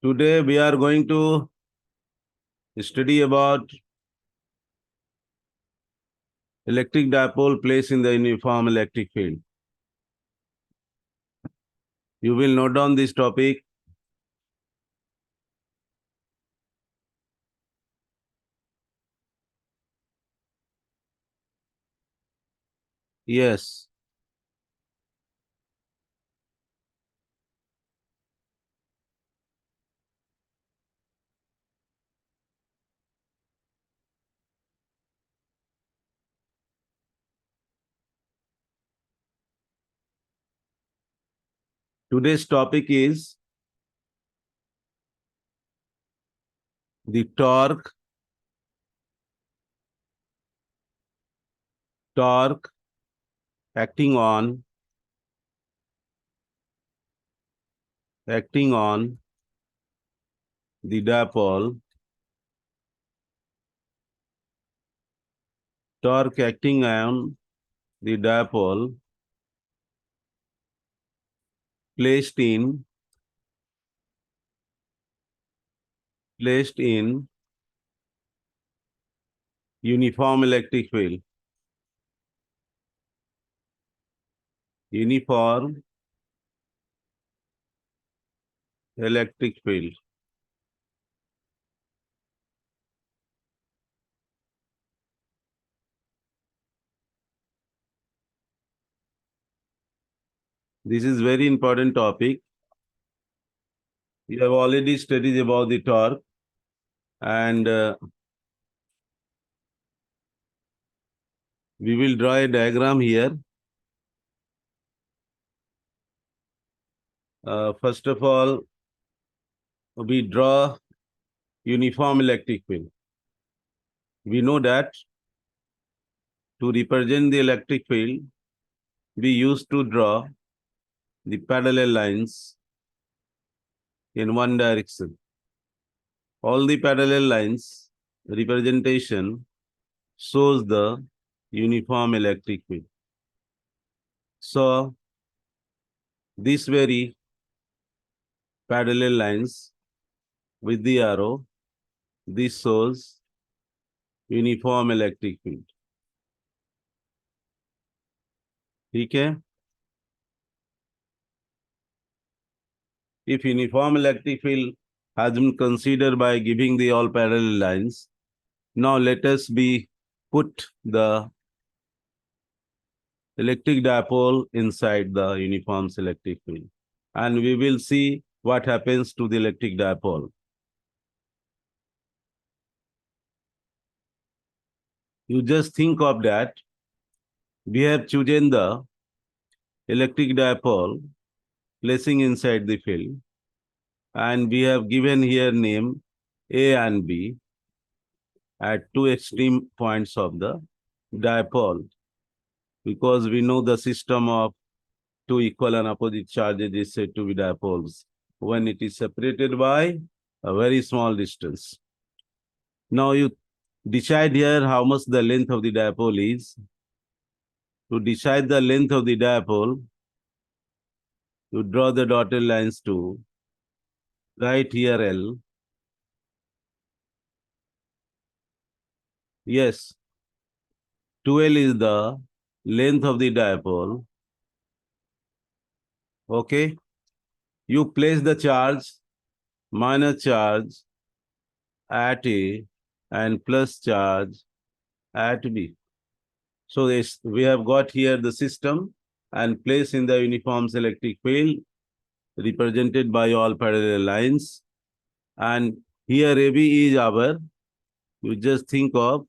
Today we are going to study about electric dipole placed in the uniform electric field. You will note down this topic. Yes. Today's topic is the torque acting on the dipole, torque acting on the dipole placed in uniform electric field. Uniform electric field. This is very important topic. We have already studied about the torque, and we will draw a diagram here. First of all, we draw uniform electric field. We know that to represent the electric field, we used to draw the parallel lines in one direction. All the parallel lines representation shows the uniform electric field. So, these very parallel lines with the arrow, this shows uniform electric field. Okay? If uniform electric field has been considered by giving the all parallel lines, now let us put the electric dipole inside the uniform electric field. And we will see what happens to the electric dipole. You just think of that. We have chosen the electric dipole placing inside the field, and we have given here name A and B at two extreme points of the dipole, because we know the system of two equal and opposite charges is said to be dipoles when it is separated by a very small distance. Now you decide here how much the length of the dipole is. To decide the length of the dipole, you draw the dotted lines to write here L. Yes, 2L is the length of the dipole. Okay. You place the charge, minus charge at A and plus charge at B. So we have got here the system and place in the uniform electric field represented by all parallel lines. And here AB is you just think of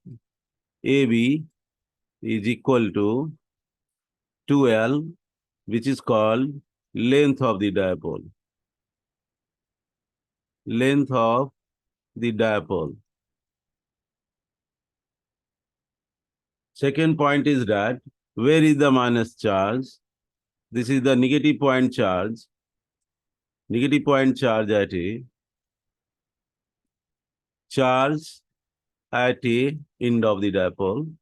AB is equal to 2L, which is called length of the dipole. Length of the dipole. Second point is that where is the minus charge? This is the negative point charge. Negative point charge at A. Charge at A end of the dipole.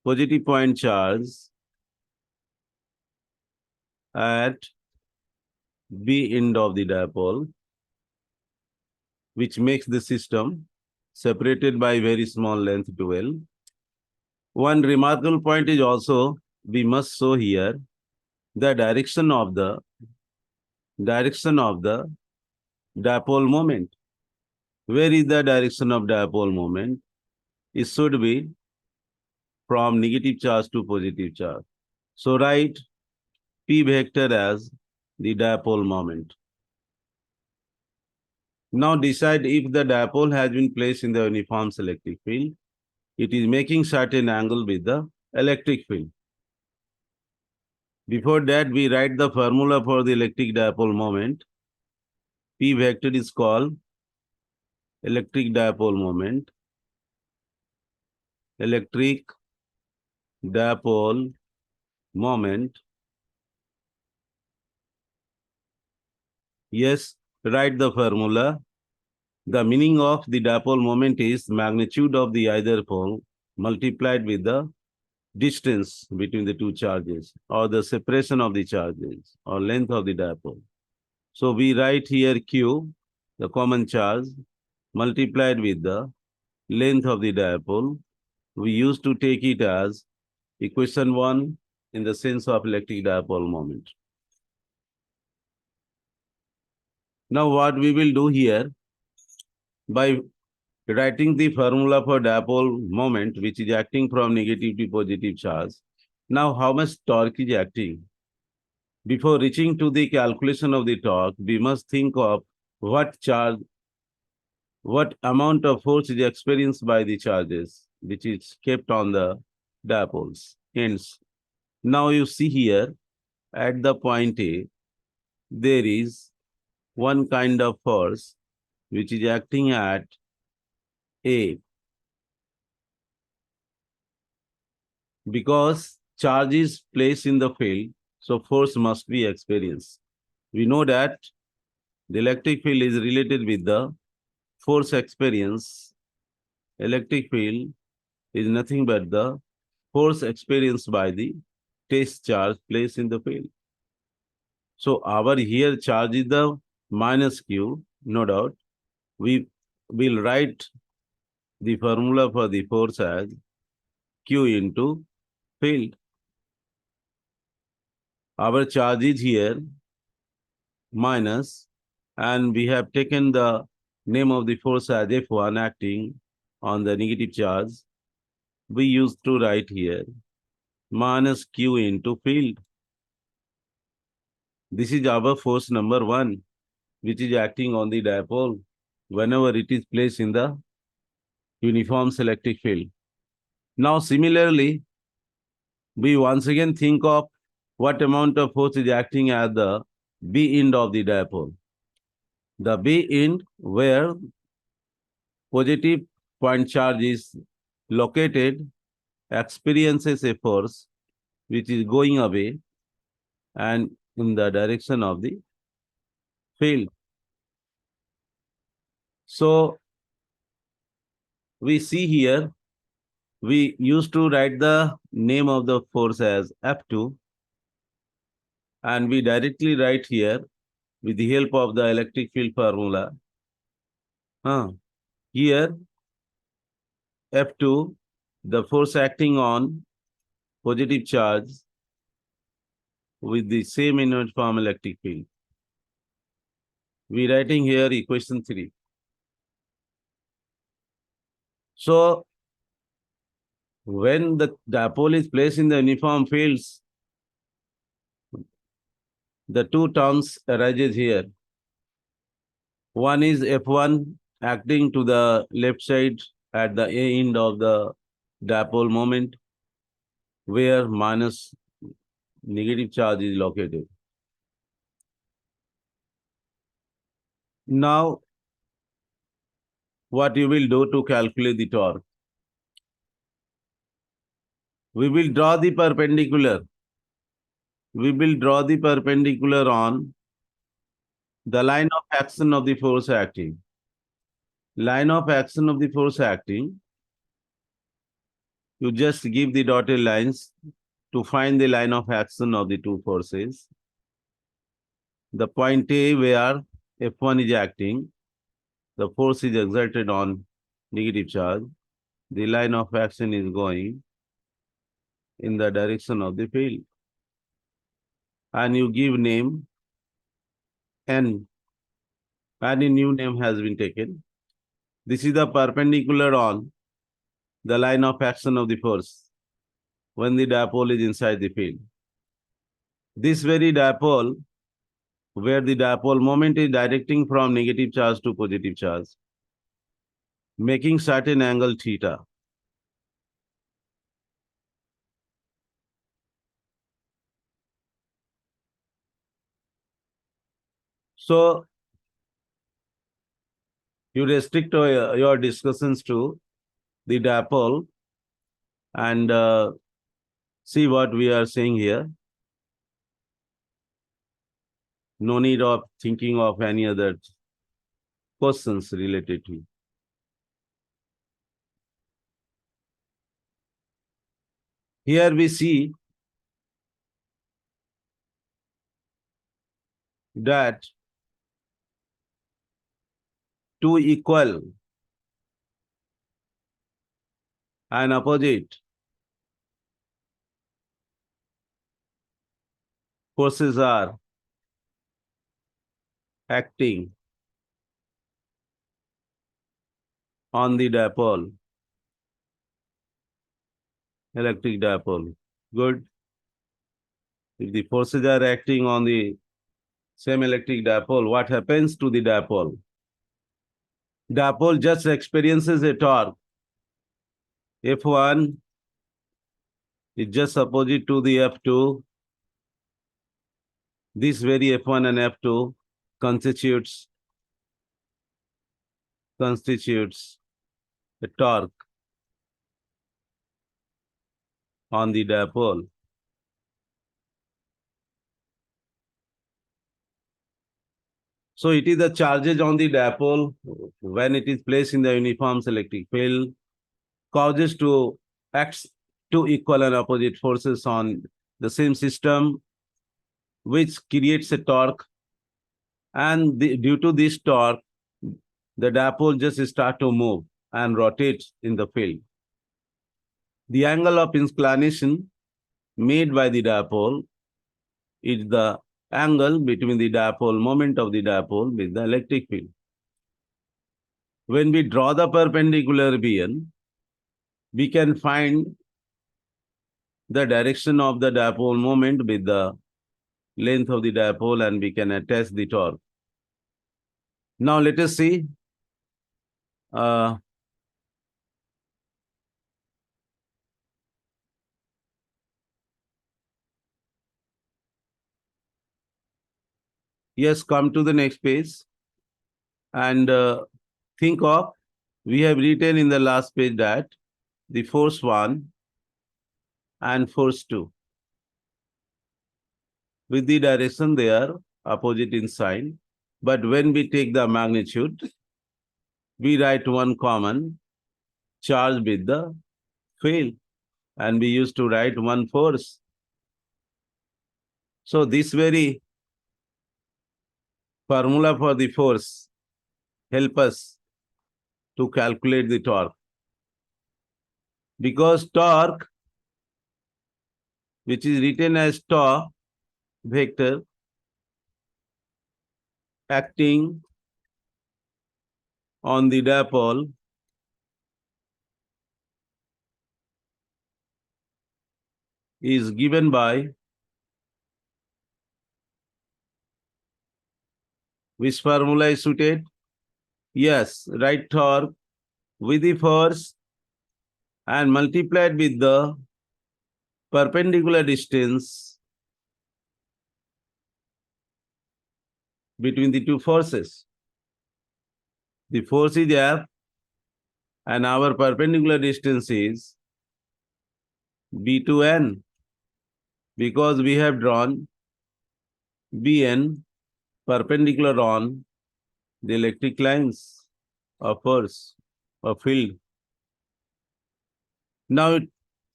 Positive point charge at B end of the dipole, which makes the system separated by very small length 12. One remarkable point is also we must show here the direction of the dipole moment. Where is the direction of dipole moment? It should be from negative charge to positive charge. So write P vector as the dipole moment. Now decide if the dipole has been placed in the uniform electric field. It is making certain angle with the electric field. Before that, we write the formula for the electric dipole moment. P vector is called electric dipole moment. Electric dipole moment. Yes, write the formula. The meaning of the dipole moment is magnitude of the either pole multiplied with the distance between the two charges or the separation of the charges or length of the dipole. So we write here Q, the common charge, multiplied with the length of the dipole. We used to take it as equation 1 in the sense of electric dipole moment. Now what we will do here, by writing the formula for dipole moment, which is acting from negative to positive charge. Now how much torque is acting? Before reaching to the calculation of the torque, we must think of what amount of force is experienced by the charges, which is kept on the dipoles. Hence, now you see here, at the point A, there is one kind of force which is acting at A. Because charge is placed in the field, so force must be experienced. We know that the electric field is related with the force experience. Electric field is nothing but the force experienced by the test charge placed in the field. So our here charge is the minus Q, no doubt. We will write the formula for the force as Q into field. Our charge is here minus, and we have taken the name of the force as F1 acting on the negative charge. We used to write here minus Q into field. This is our force number 1, which is acting on the dipole whenever it is placed in the uniform electric field. Now, similarly, we once again think of what amount of force is acting at the B end of the dipole. The B end, where positive point charge is located, experiences a force which is going away and in the direction of the field. So we see here, we used to write the name of the force as F2, and we directly write here with the help of the electric field formula. Here, F2, the force acting on positive charge with the same uniform electric field. We writing here equation 3. So, when the dipole is placed in the uniform fields, the two terms arises here. One is F1 acting to the left side at the end of the dipole moment, where minus negative charge is located. Now, what you will do to calculate the torque? We will draw the perpendicular. We will draw the perpendicular on the line of action of the force acting. Line of action of the force acting, you just give the dotted lines to find the line of action of the two forces. the point A where F1 is acting, the force is exerted on negative charge, the line of action is going in the direction of the field. And you give name N, and a new name has been taken. This is the perpendicular on the line of action of the force when the dipole is inside the field. This very dipole, where the dipole moment is directing from negative charge to positive charge, making certain angle theta. So you restrict your discussions to the dipole and see what we are saying here. No need of thinking of any other questions related to it. Here we see that two equal and opposite forces are acting on the dipole, electric dipole. Good. If the forces are acting on the same electric dipole, what happens to the dipole? Dipole just experiences a torque. F1 is just opposite to the F2. This very F1 and F2 constitutes a torque on the dipole. So it is the charges on the dipole when it is placed in the uniform electric field causes to act two equal and opposite forces on the same system, which creates a torque. And due to this torque, the dipole just start to move and rotate in the field. The angle of inclination made by the dipole is the angle between the dipole moment of the dipole with the electric field. When we draw the perpendicular BN, we can find the direction of the dipole moment with the length of the dipole, and we can attach the torque. Now let us see yes, come to the next page and think of, we have written in the last page that the force 1 and force 2 with the direction they are opposite in sign, but when we take the magnitude, we write one common charge with the field, and we used to write one force. So this very formula for the force help us to calculate the torque, because torque, which is written as tau vector acting on the dipole, is given by which formula is suited? Yes, right torque with the force and multiplied with the perpendicular distance between the two forces. The force is F and our perpendicular distance is B to N, because we have drawn Bn perpendicular on the electric lines of force of field. Now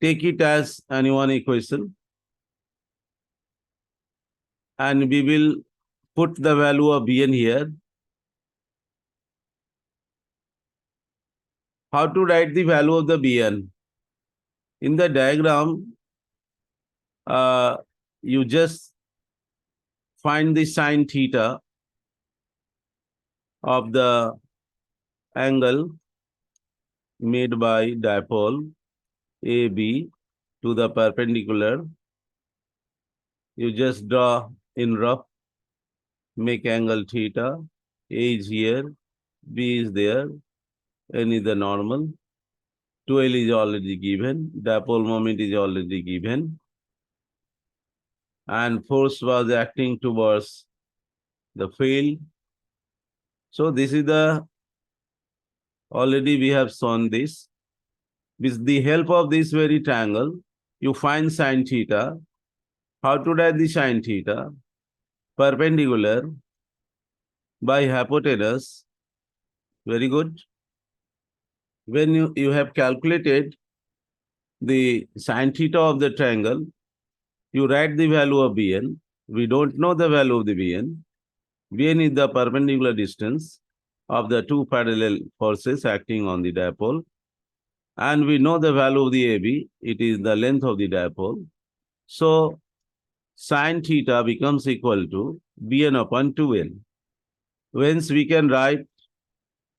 take it as any one equation, and we will put the value of Bn here. How to write the value of the Bn? In the diagram, you just find the sine theta of the angle made by dipole AB to the perpendicular. You just draw in rough, make angle theta. A is here, B is there, N is the normal. 2L is already given, dipole moment is already given, and force was acting towards the field. So this is the, already we have shown this. With the help of this very triangle, you find sine theta. How to write the sine theta? Perpendicular by hypotenuse. Very good. When you have calculated the sine theta of the triangle, you write the value of Bn. We don't know the value of the Bn. Bn is the perpendicular distance of the two parallel forces acting on the dipole. And we know the value of the AB. It is the length of the dipole. So sine theta becomes equal to Bn upon 2L. Whence we can write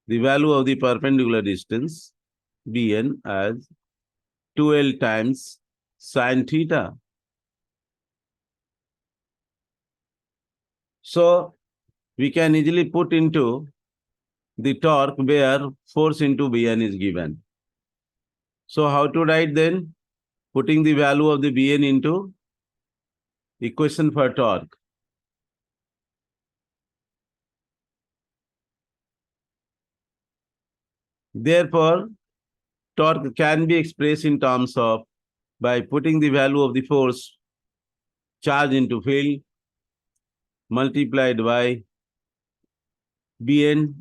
the value of the perpendicular distance Bn as 2L times sine theta. So we can easily put into the torque where force into Bn is given. So how to write then? Putting the value of the Bn into equation for torque. Therefore, torque can be expressed in terms of by putting the value of the force charge into field multiplied by Bn,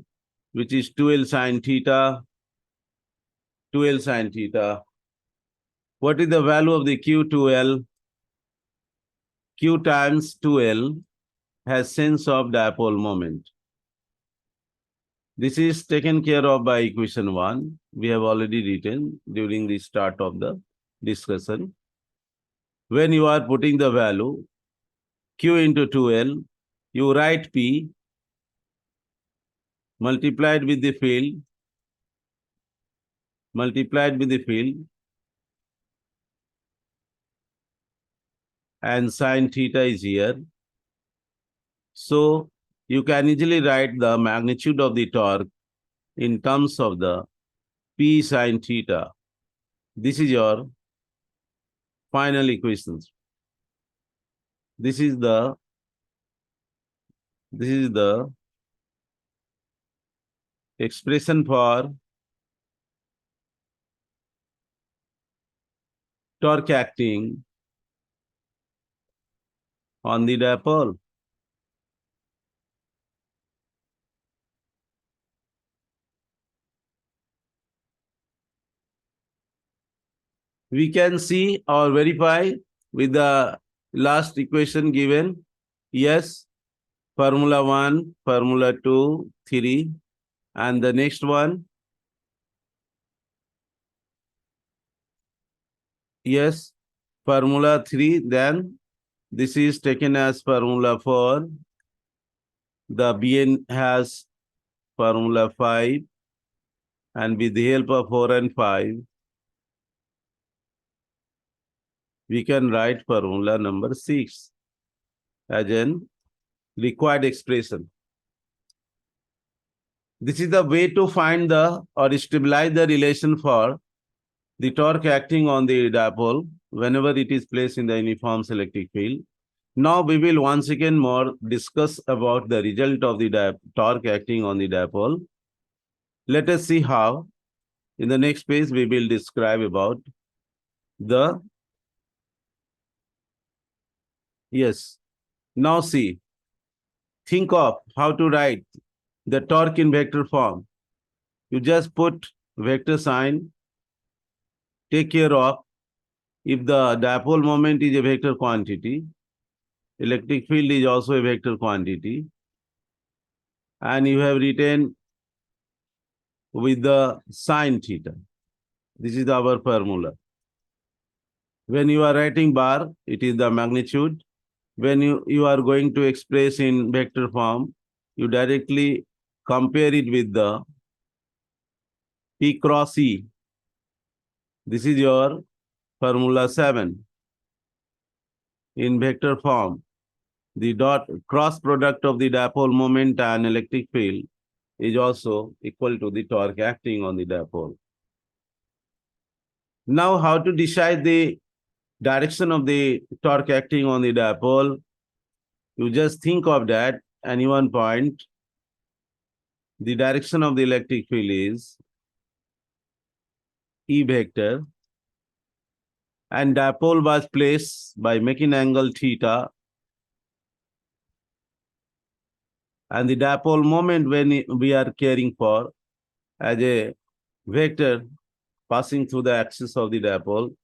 which is 2L sine theta, 2L sine theta. What is the value of the Q2L? Q times 2L has sense of dipole moment. This is taken care of by equation 1. We have already written during the start of the discussion. When you are putting the value Q into 2L, you write P multiplied with the field, and sine theta is here. So you can easily write the magnitude of the torque in terms of the P sine theta. This is your final equations. This is the expression for torque acting on the dipole. We can see or verify with the last equation given. Yes, formula 1, formula 2, 3, and the next one. Yes, formula 3, then this is taken as formula 4. The Bn has formula 5, and with the help of 4 and 5, we can write formula number 6 as an required expression. This is the way to find the or stabilize the relation for the torque acting on the dipole whenever it is placed in the uniform electric field. Now we will once again more discuss about the result of the torque acting on the dipole. Let us see how. In the next page, we will describe about the, yes. Now see, think of how to write the torque in vector form. You just put vector sign, take care of if the dipole moment is a vector quantity, Electric field is also a vector quantity. And you have written with the sine theta. This is our formula. When you are writing bar, it is the magnitude. When you are going to express in vector form, you directly compare it with the P cross E. This is your formula 7. In vector form, the dot cross product of the dipole moment and electric field is also equal to the torque acting on the dipole. Now, how to decide the direction of the torque acting on the dipole? You just think of that any one point. The direction of the electric field is E vector, and dipole was placed by making angle theta, and the dipole moment when we are caring for as a vector passing through the axis of the dipole,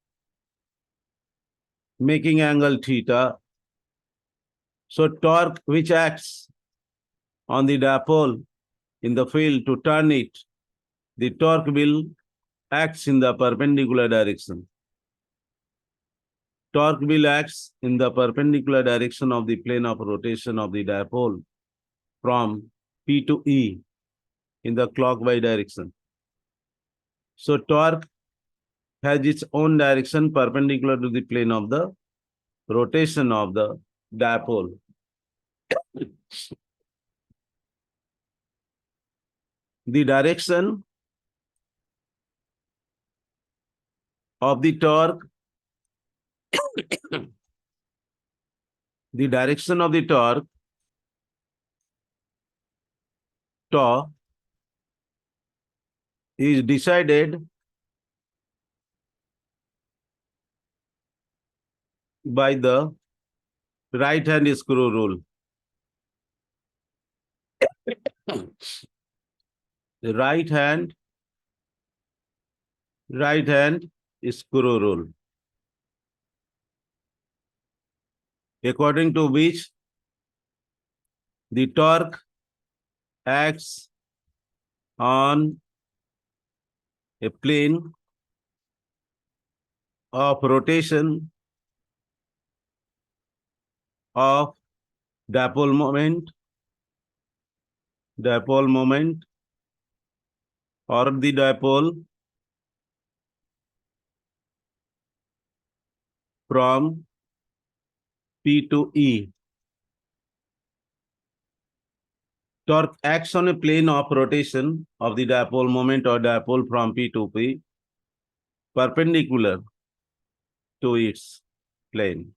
making angle theta. So torque which acts on the dipole in the field to turn it, the torque will act in the perpendicular direction. Torque will act in the perpendicular direction of the plane of rotation of the dipole from P to E in the clockwise direction. So torque has its own direction perpendicular to the plane of the rotation of the dipole. The direction of the torque, the direction of the torque, tau, is decided by the right hand screw rule. The right hand screw rule, according to which the torque acts on a plane of rotation of dipole moment or the dipole from P to E. Torque acts on a plane of rotation of the dipole moment or dipole from P to P, perpendicular to its plane.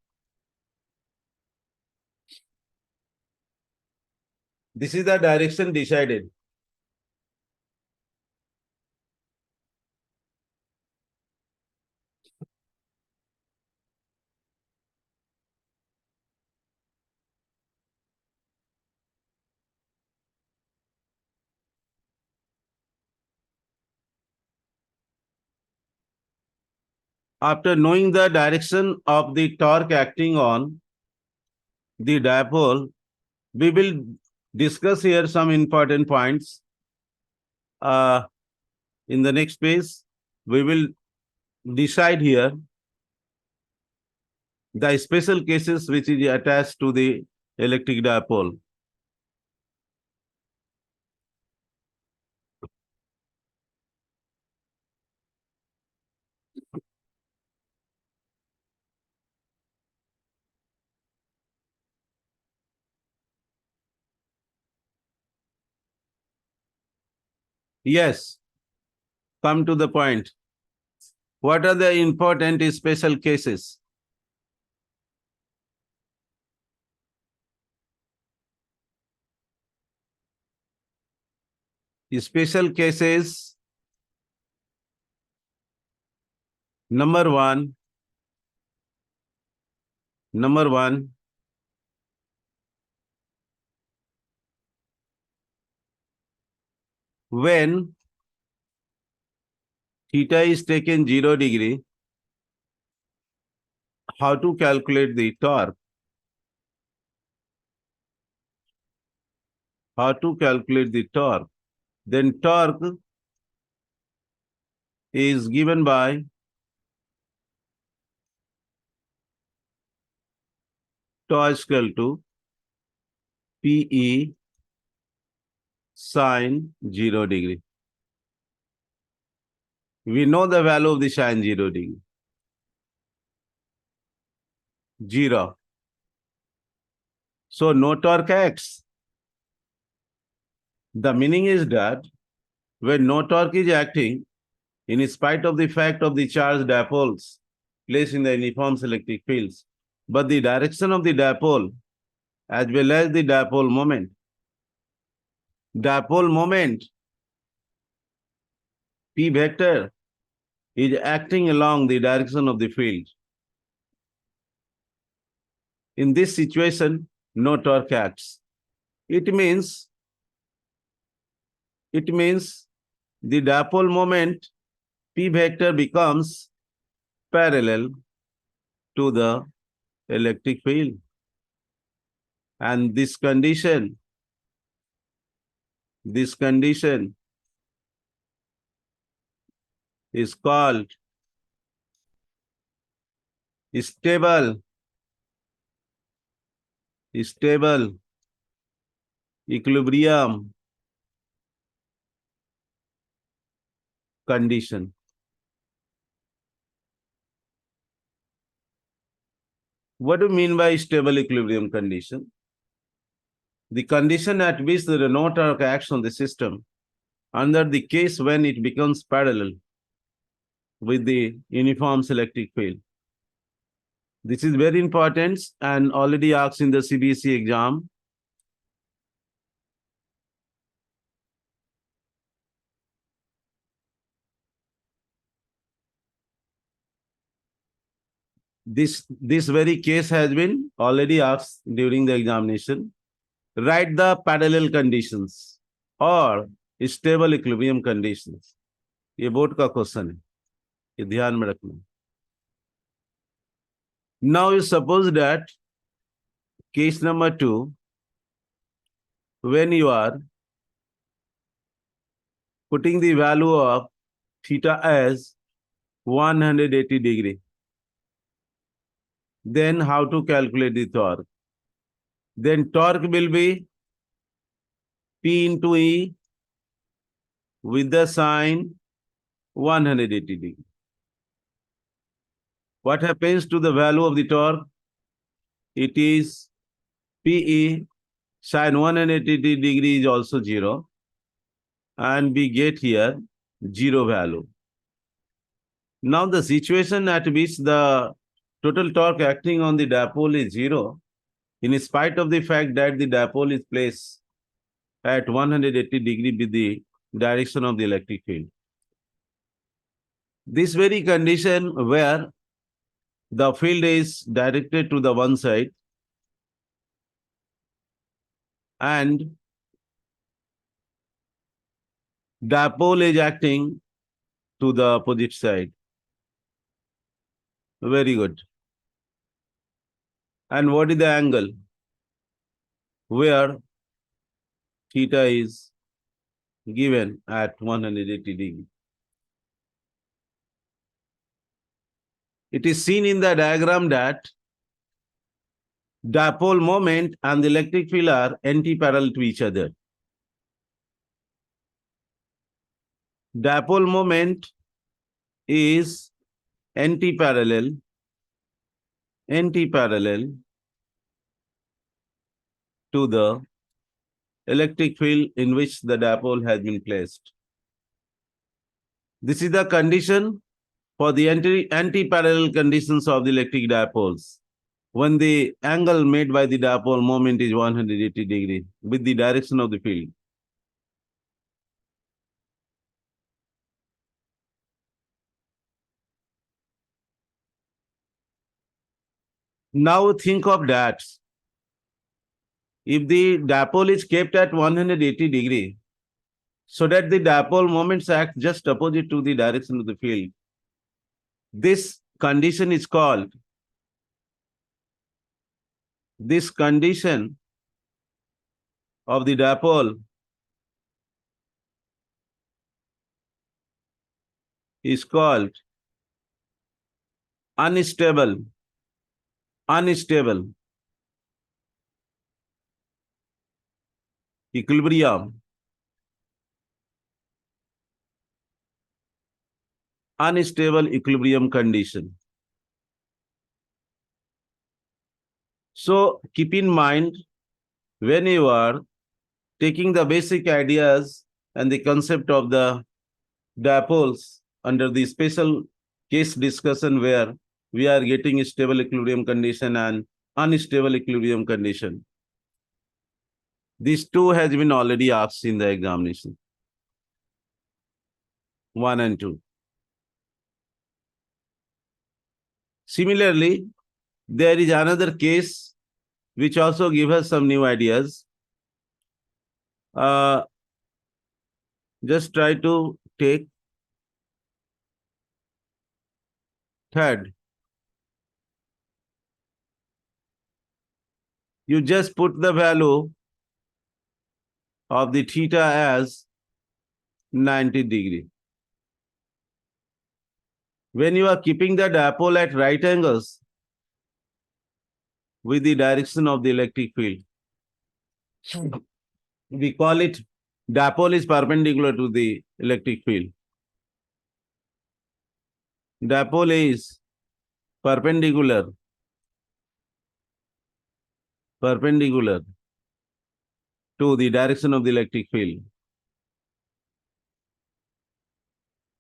This is the direction decided. After knowing the direction of the torque acting on the dipole, we will discuss here some important points. In the next page, we will decide here the special cases which is attached to the electric dipole. Yes, come to the point. What are the important special cases? Special cases, number one, when theta is taken 0 degree, how to calculate the torque? how to calculate the torque? Then torque is given by tau is equal to PE sine 0 degree. We know the value of the sine 0 degree. 0. So no torque acts. The meaning is that when no torque is acting, in spite of the fact of the charged dipoles placed in the uniform electric fields, but the direction of the dipole as well as the dipole moment P vector is acting along the direction of the field. In this situation, no torque acts. It means the dipole moment P vector becomes parallel to the electric field. And this condition is called stable equilibrium condition. What do you mean by stable equilibrium condition? The condition at which the no torque acts on the system under the case when it becomes parallel with the uniform electric field. This is very important and already asked in the CBSE exam. This very case has been already asked during the examination. Write the parallel conditions or stable equilibrium conditions. ये board का question है, ये ध्यान में रखना. Now you suppose that case number 2, when you are putting the value of theta as 180 degree, then how to calculate the torque? Then torque will be P into E with the sine 180 degree. What happens to the value of the torque? It is PE sine 180 degree is also 0. And we get here 0 value. Now the situation at which the total torque acting on the dipole is 0, in spite of the fact that the dipole is placed at 180 degree with the direction of the electric field. This very condition where the field is directed to the one side and dipole is acting to the opposite side. Very good. And what is the angle where theta is given at 180 degree? It is seen in the diagram that dipole moment and the electric field are anti-parallel to each other. Dipole moment is anti-parallel to the electric field in which the dipole has been placed. This is the condition for the anti-parallel conditions of the electric dipoles, when the angle made by the dipole moment is 180 degree with the direction of the field. Now think of that. If the dipole is kept at 180 degree, so that the dipole moments act just opposite to the direction of the field, this condition is called of the dipole is called unstable. Unstable equilibrium. Unstable equilibrium condition. So keep in mind, when you are taking the basic ideas and the concept of the dipoles under the special case discussion where we are getting a stable equilibrium condition and unstable equilibrium condition. These two has been already asked in the examination. 1 and 2. Similarly, there is another case which also gives us some new ideas. Just try to take third. You just put the value of the theta as 90 degree. When you are keeping the dipole at right angles with the direction of the electric field, we call it dipole is perpendicular to the electric field. Dipole is perpendicular to the direction of the electric field.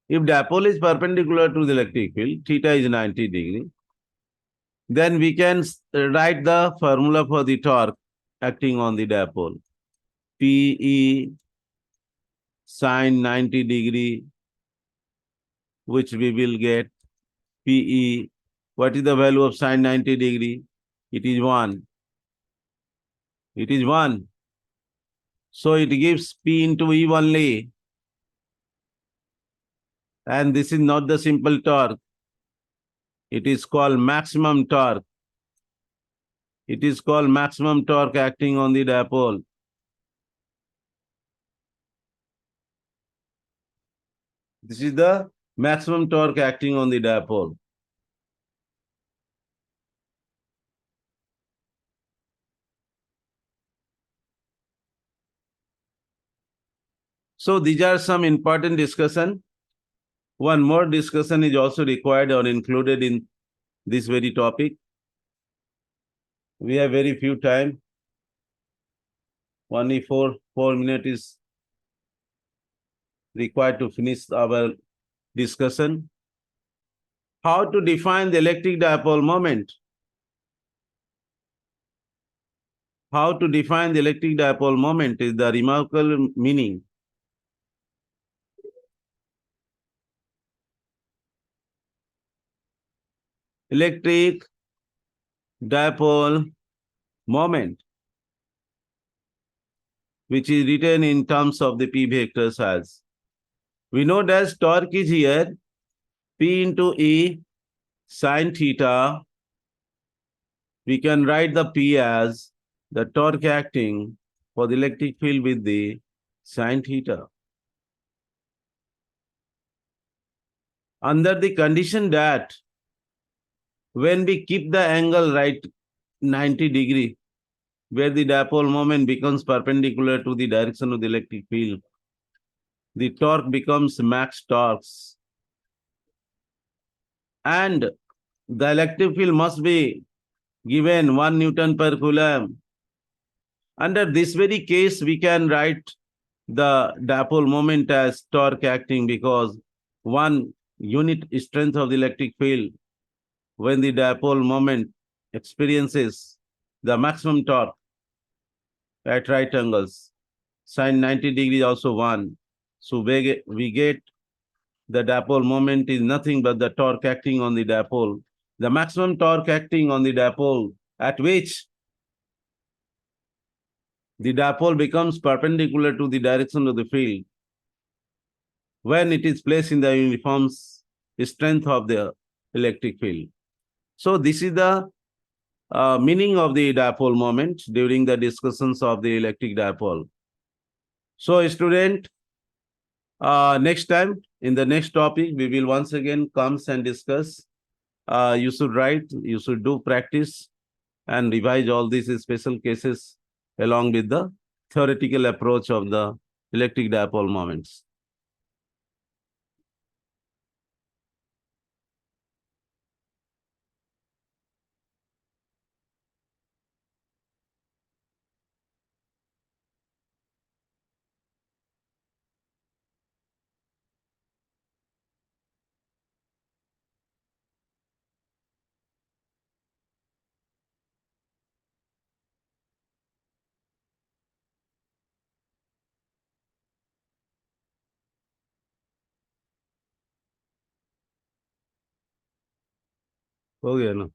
If dipole is perpendicular to the electric field, theta is 90 degree, then we can write the formula for the torque acting on the dipole. PE sine 90 degree, which we will get PE. What is the value of sine 90 degree? It is 1. It is 1. So it gives P into E only. And this is not the simple torque. It is called maximum torque. It is called maximum torque acting on the dipole. This is the maximum torque acting on the dipole. So these are some important discussion. One more discussion is also required or included in this very topic. We have very few time. Only 4 minutes is required to finish our discussion. How to define the electric dipole moment? How to define the electric dipole moment is the remarkable meaning. Electric dipole moment, which is written in terms of the P vectors as. We know that torque is here, P into E sine theta. We can write the P as the torque acting for the electric field with the sine theta. Under the condition that when we keep the angle right 90 degree, where the dipole moment becomes perpendicular to the direction of the electric field, the torque becomes max torques. And the electric field must be given 1 Newton per Coulomb. Under this very case, we can write the dipole moment as torque acting because 1 unit strength of the electric field when the dipole moment experiences the maximum torque at right angles. Sine 90 degrees also 1. So we get the dipole moment is nothing but the torque acting on the dipole. The maximum torque acting on the dipole at which the dipole becomes perpendicular to the direction of the field when it is placed in the uniform strength of the electric field. So this is the meaning of the dipole moment during the discussions of the electric dipole. So, student, next time in the next topic, we will once again comes and discuss. You should write, you should do practice and revise all these special cases along with the theoretical approach of the electric dipole moments. हो गया ना?